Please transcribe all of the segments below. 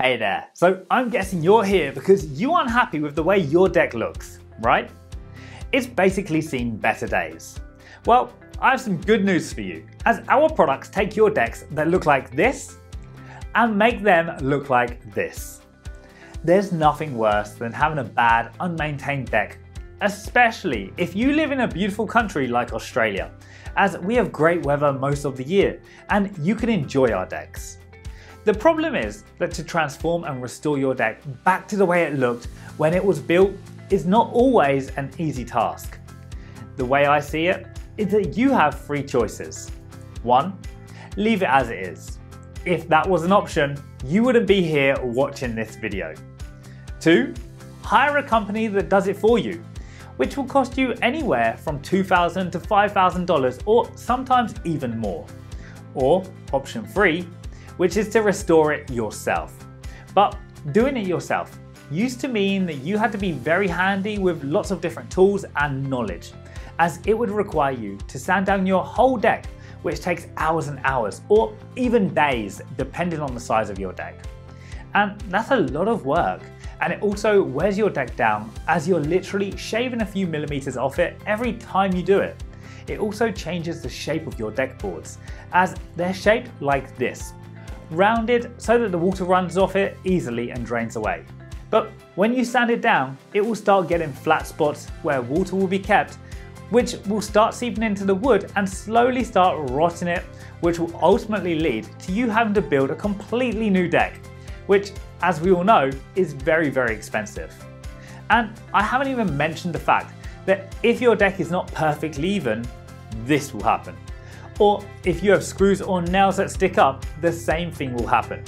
Hey there, so I'm guessing you're here because you aren't happy with the way your deck looks, right? It's basically seen better days. Well, I have some good news for you, as our products take your decks that look like this and make them look like this. There's nothing worse than having a bad, unmaintained deck, especially if you live in a beautiful country like Australia, as we have great weather most of the year and you can enjoy our decks. The problem is that to transform and restore your deck back to the way it looked when it was built is not always an easy task. The way I see it is that you have three choices. 1. Leave it as it is. If that was an option, you wouldn't be here watching this video. 2. Hire a company that does it for you, which will cost you anywhere from $2,000 to $5,000 or sometimes even more. Or option 3, which is to restore it yourself. But doing it yourself used to mean that you had to be very handy with lots of different tools and knowledge, as it would require you to sand down your whole deck, which takes hours and hours, or even days, depending on the size of your deck. And that's a lot of work, and it also wears your deck down as you're literally shaving a few millimeters off it every time you do it. It also changes the shape of your deck boards, as they're shaped like this, rounded so that the water runs off it easily and drains away. But when you sand it down, it will start getting flat spots where water will be kept, which will start seeping into the wood and slowly start rotting it, which will ultimately lead to you having to build a completely new deck, which, as we all know, is very, very expensive. And I haven't even mentioned the fact that if your deck is not perfectly even, this will happen. Or if you have screws or nails that stick up, the same thing will happen.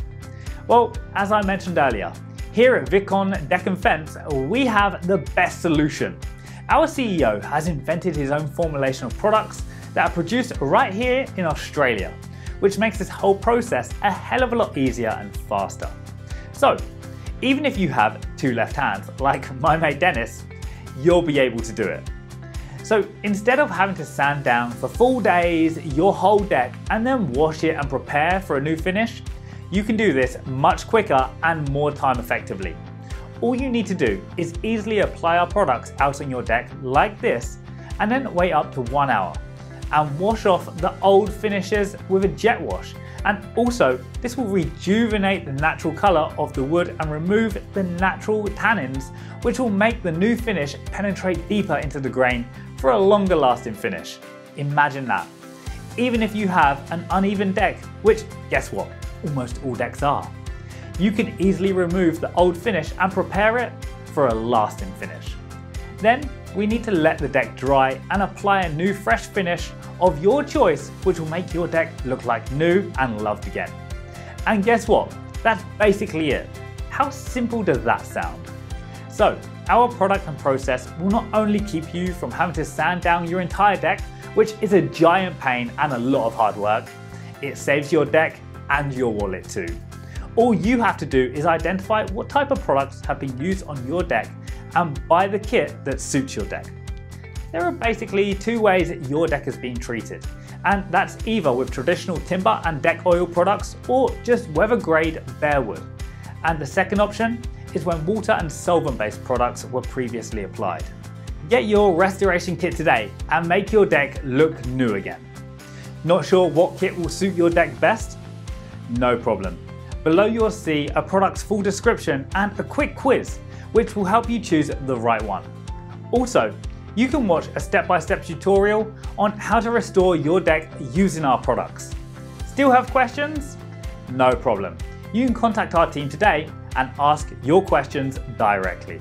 Well, as I mentioned earlier, here at Viccon Deck & Fence, we have the best solution. Our CEO has invented his own formulation of products that are produced right here in Australia, which makes this whole process a hell of a lot easier and faster. So, even if you have two left hands, like my mate Dennis, you'll be able to do it. So instead of having to sand down for full days your whole deck and then wash it and prepare for a new finish, you can do this much quicker and more time effectively. All you need to do is easily apply our products out on your deck like this and then wait up to 1 hour and wash off the old finishes with a jet wash. And also, this will rejuvenate the natural color of the wood and remove the natural tannins, which will make the new finish penetrate deeper into the grain for a longer lasting finish. Imagine that. Even if you have an uneven deck, which guess what? Almost all decks are. You can easily remove the old finish and prepare it for a lasting finish. Then we need to let the deck dry and apply a new fresh finish of your choice, which will make your deck look like new and loved again. And guess what? That's basically it. How simple does that sound? So, our product and process will not only keep you from having to sand down your entire deck, which is a giant pain and a lot of hard work, it saves your deck and your wallet too. All you have to do is identify what type of products have been used on your deck and buy the kit that suits your deck. There are basically two ways your deck is being treated, and that's either with traditional timber and deck oil products or just weather grade bare wood. And the second option is when water and solvent based products were previously applied. Get your restoration kit today and make your deck look new again. Not sure what kit will suit your deck best? No problem. Below you'll see a product's full description and a quick quiz, which will help you choose the right one. Also, you can watch a step-by-step tutorial on how to restore your deck using our products. Still have questions? No problem. You can contact our team today and ask your questions directly.